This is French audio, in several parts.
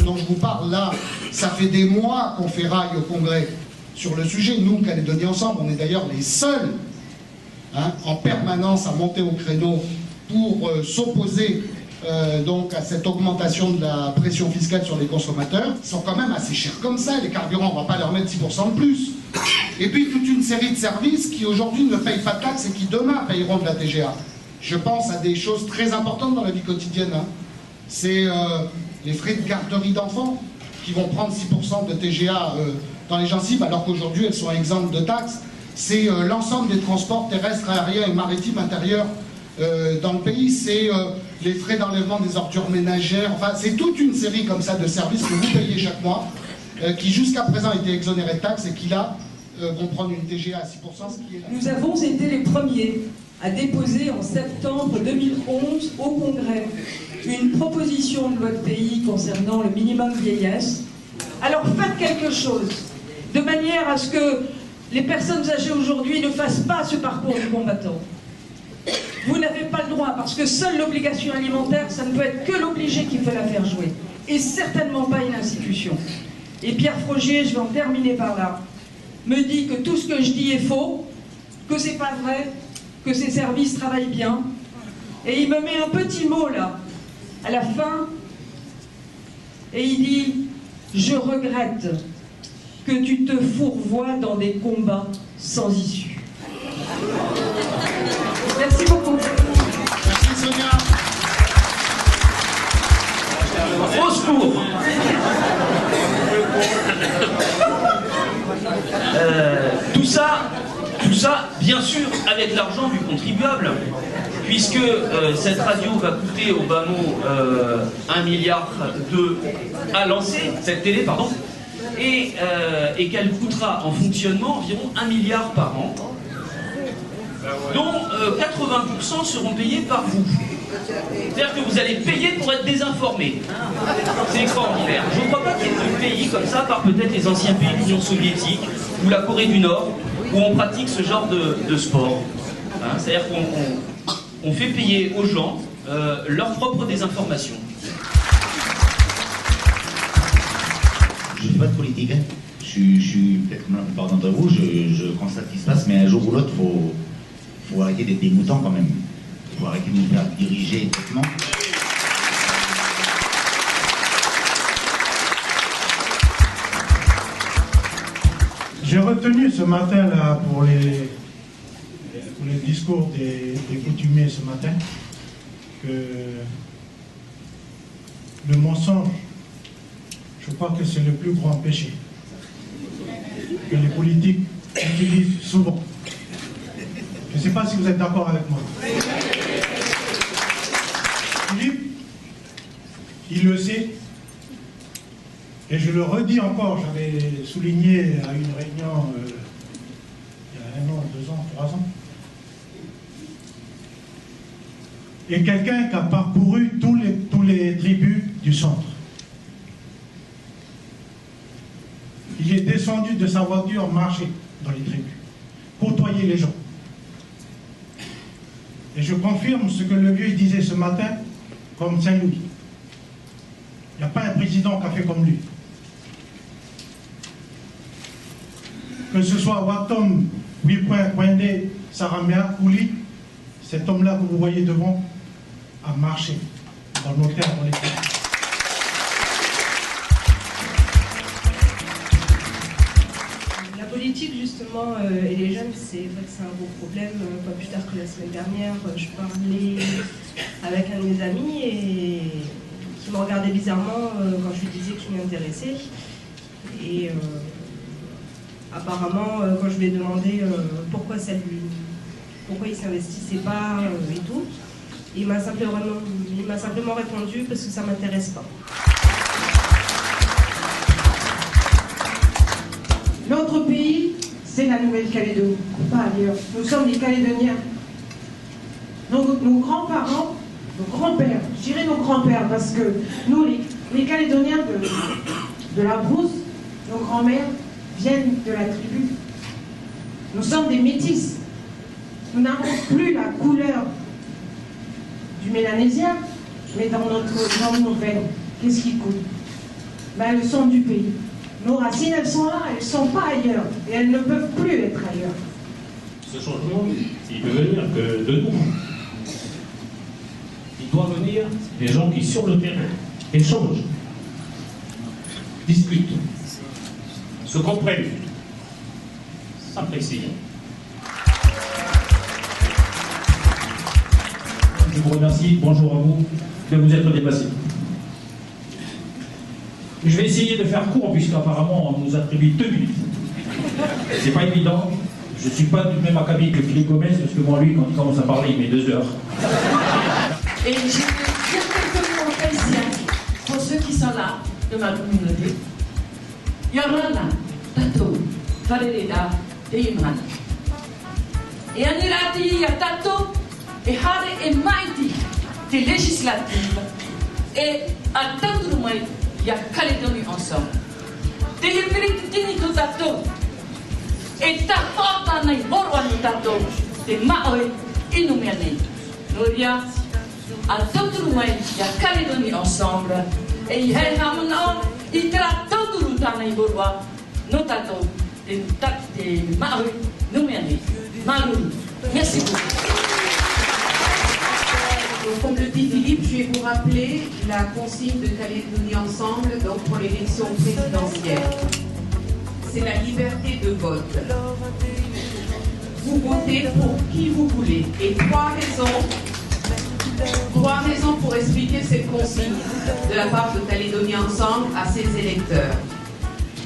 dont je vous parle là, ça fait des mois qu'on fait raille au Congrès sur le sujet. Nous, Calédonie Ensemble, on est d'ailleurs les seuls en permanence à monter au créneau pour s'opposer donc à cette augmentation de la pression fiscale sur les consommateurs. Ils sont quand même assez chers comme ça, les carburants, on ne va pas leur mettre 6% de plus. Et puis toute une série de services qui aujourd'hui ne payent pas de taxes et qui demain payeront de la TGA. Je pense à des choses très importantes dans la vie quotidienne. C'est les frais de garderie d'enfants qui vont prendre 6% de TGA dans les gencives alors qu'aujourd'hui elles sont exemptes de taxes. C'est l'ensemble des transports terrestres, aériens et maritimes intérieurs dans le pays. C'est les frais d'enlèvement des ordures ménagères. Enfin, c'est toute une série comme ça de services que vous payez chaque mois qui jusqu'à présent étaient exonérés de taxes et qui là vont prendre une TGA à 6%. Ce qui est... Nous avons été les premiers à déposer en septembre 2011 au Congrès une proposition de loi de pays concernant le minimum vieillesse. Alors faites quelque chose de manière à ce que les personnes âgées aujourd'hui ne fassent pas ce parcours du combattant. Vous n'avez pas le droit, parce que seule l'obligation alimentaire, ça ne peut être que l'obligé qui fait la faire jouer, et certainement pas une institution. Et Pierre Frogier, je vais en terminer par là, me dit que tout ce que je dis est faux, que c'est pas vrai, que ces services travaillent bien, et il me met un petit mot là, à la fin, et il dit « Je regrette que tu te fourvoies dans des combats sans issue. » Merci beaucoup. Merci Sonia. Au secours. Tout ça, bien sûr, avec l'argent du contribuable, puisque cette radio va coûter au bas mot 1,2 milliard à lancer, cette télé, pardon, et qu'elle coûtera en fonctionnement environ 1 milliard par an, dont 80% seront payés par vous. C'est-à-dire que vous allez payer pour être désinformés. C'est extraordinaire. Je ne crois pas qu'il y ait de pays comme ça, par peut-être les anciens pays de l'Union soviétique, ou la Corée du Nord, où on pratique ce genre de sport. C'est-à-dire qu'on fait payer aux gens leur propre désinformation. Je ne fais pas de politique, hein. Je suis peut-être comme la plupart d'entre vous, je constate ce qui se passe, mais un jour ou l'autre, il faut arrêter d'être des moutons quand même. Il faut arrêter de nous faire diriger exactement. J'ai retenu ce matin là pour les discours des coutumiers ce matin que le mensonge, je crois que c'est le plus grand péché que les politiques utilisent souvent. Je ne sais pas si vous êtes d'accord avec moi. Philippe, il le sait, et je le redis encore, j'avais souligné à une réunion il y a 1 an, 2 ans, 3 ans, et quelqu'un qui a parcouru tous les tribus du centre. Il est descendu de sa voiture, marcher dans les tribus, côtoyer les gens. Et je confirme ce que le vieux disait ce matin, comme Saint-Louis. Il n'y a pas un président qui a fait comme lui. Que ce soit Watom, Wipouin, Kwende, Saramea, Kouli, cet homme-là que vous voyez devant a marché dans nos terres, dans les terres. La politique, justement, et les jeunes, c'est vrai que c'est un gros problème. Pas plus tard que la semaine dernière, je parlais avec un de mes amis et qui me regardait bizarrement quand je lui disais que je m'y intéressais. Et apparemment, quand je lui ai demandé pourquoi il s'investissait pas et tout, il m'a simplement répondu parce que ça m'intéresse pas. Notre pays, c'est la Nouvelle-Calédonie, pas ailleurs. Nous sommes des Calédoniens. Donc nos grands-parents, nos grands-pères, je dirais nos grands-pères, parce que nous, les Calédoniens de la brousse, nos grands-mères viennent de la tribu. Nous sommes des métis. Nous n'avons plus la couleur du mélanésien, mais dans nos veines. Qu'est-ce qui coule? ben, elles sont du pays. Nos racines, elles sont là, elles ne sont pas ailleurs. Et elles ne peuvent plus être ailleurs. Ce changement, il peut venir que de nous. Il doit venir des gens qui, sur le terrain, échangent, discutent, se comprennent, s'apprécient. Je vous remercie, bonjour à vous, de vous être déplacés. Je vais essayer de faire court, puisqu'apparemment on nous attribue 2 minutes. C'est pas évident. Je ne suis pas du même acabit que Philippe Gomez, parce que moi, lui, quand il commence à parler, il met 2 heures. Et je vais dire quelques mots en haïtien pour ceux qui sont là de ma communauté. Yorana, Tato, Valerida, et Imran. Et en Irati, il y a Tato, et Hare et Maïti, des législatives. Et à Tandroumoui, il y a Calédonie ensemble. Des hybrides Tinito Tato. Et Tato, Tanay, Borwan Tato, des Maoé, Inoumiané. Noria, à Tandroumoui, il y a Calédonie ensemble. Et il y a Hamano, il y a Tandrou Tanay, Borwan, Notato, des Maoé, Inoumiané. Malou. Merci beaucoup. Comme le dit Philippe, je vais vous rappeler la consigne de Calédonie Ensemble donc pour l'élection présidentielle. C'est la liberté de vote. Vous votez pour qui vous voulez. Et 3 raisons pour expliquer cette consigne de la part de Calédonie Ensemble à ses électeurs.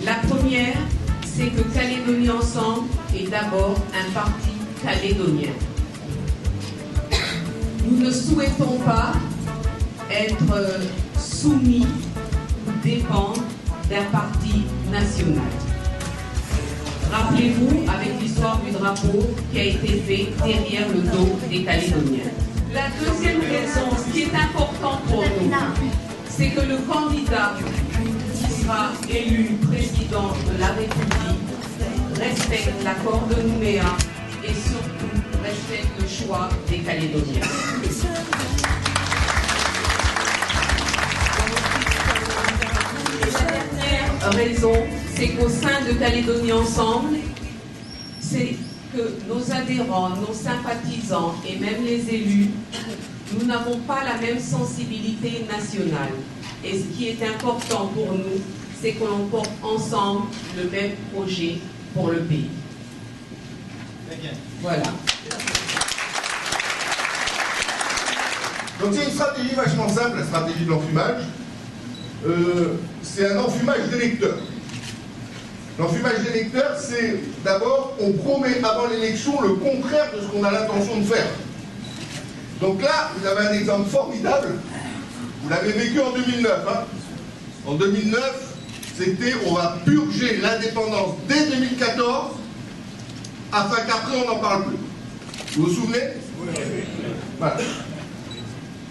La première, c'est que Calédonie Ensemble est d'abord un parti calédonien. Nous ne souhaitons pas être soumis ou dépendre d'un parti national. Rappelez-vous avec l'histoire du drapeau qui a été fait derrière le dos des Calédoniens. La deuxième raison, ce qui est important pour nous, c'est que le candidat qui sera élu président de la République respecte l'accord de Nouméa et surtout respecte le choix des Calédoniens. Et la dernière raison, c'est qu'au sein de Calédonie Ensemble, c'est que nos adhérents, nos sympathisants et même les élus, nous n'avons pas la même sensibilité nationale. Et ce qui est important pour nous, c'est que l'on porte ensemble le même projet pour le pays. Voilà. Donc c'est une stratégie vachement simple, la stratégie de l'enfumage. C'est un enfumage d'électeurs. L'enfumage d'électeurs, c'est d'abord, on promet avant l'élection le contraire de ce qu'on a l'intention de faire. Donc là, vous avez un exemple formidable. Vous l'avez vécu en 2009. Hein. En 2009, c'était on va purger l'indépendance dès 2014 afin qu'après on n'en parle plus. Vous vous souvenez? Voilà.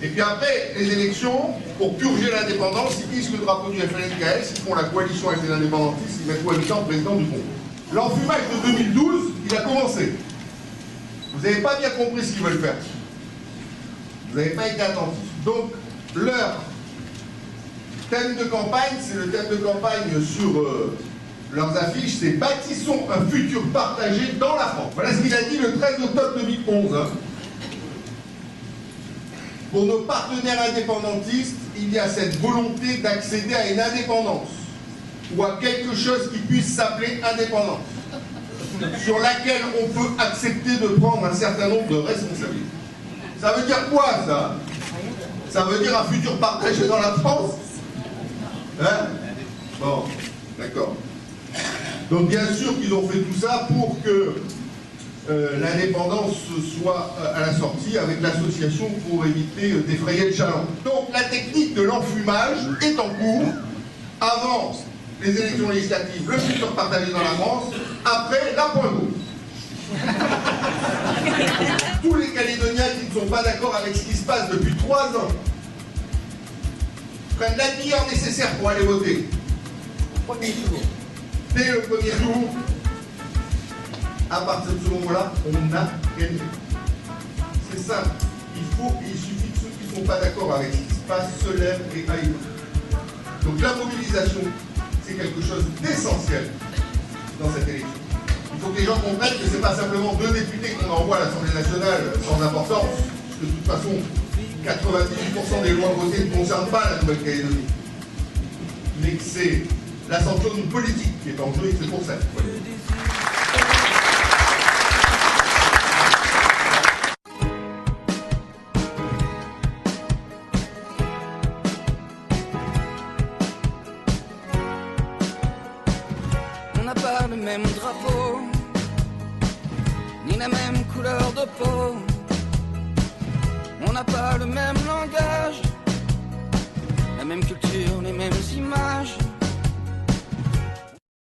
Et puis après les élections, pour purger l'indépendance, ils disent que le drapeau du FLNKS, ils font la coalition avec les indépendantistes, ils mettent Wellington président du Congo. L'enfumage de 2012, il a commencé. Vous n'avez pas bien compris ce qu'ils veulent faire. Vous n'avez pas été attentifs. Donc, leur thème de campagne, c'est le thème de campagne sur leurs affiches, c'est « Bâtissons un futur partagé dans la France ». Voilà ce qu'il a dit le 13 octobre 2011. Hein. Pour nos partenaires indépendantistes, il y a cette volonté d'accéder à une indépendance ou à quelque chose qui puisse s'appeler indépendance, sur laquelle on peut accepter de prendre un certain nombre de responsabilités. Ça veut dire quoi, ça? Ça veut dire un futur partagé dans la France? Hein? Bon, d'accord. Donc bien sûr qu'ils ont fait tout ça pour que l'indépendance soit à la sortie avec l'association pour éviter d'effrayer le chaland. Donc la technique de l'enfumage est en cours. Avant les élections législatives, le futur partagé dans la France, après la pointe gauche. Tous les Calédoniens qui ne sont pas d'accord avec ce qui se passe depuis 3 ans prennent la demi-heure nécessaire pour aller voter. Premier tour. Dès le premier tour, à partir de ce moment-là, on a gagné. C'est simple. Il suffit que ceux qui ne sont pas d'accord avec ce qui se passe se lèvent et aillent. Donc la mobilisation, c'est quelque chose d'essentiel dans cette élection. Il faut que les gens comprennent que ce n'est pas simplement 2 députés qu'on envoie à l'Assemblée nationale sans importance, parce que de toute façon, 98% des lois votées ne concernent pas la Nouvelle-Calédonie. Mais que c'est l'ascension d'une politique qui est en jeu et c'est pour ça. On n'a pas le même drapeau, ni la même couleur de peau. On n'a pas le même langage, la même culture, les mêmes images.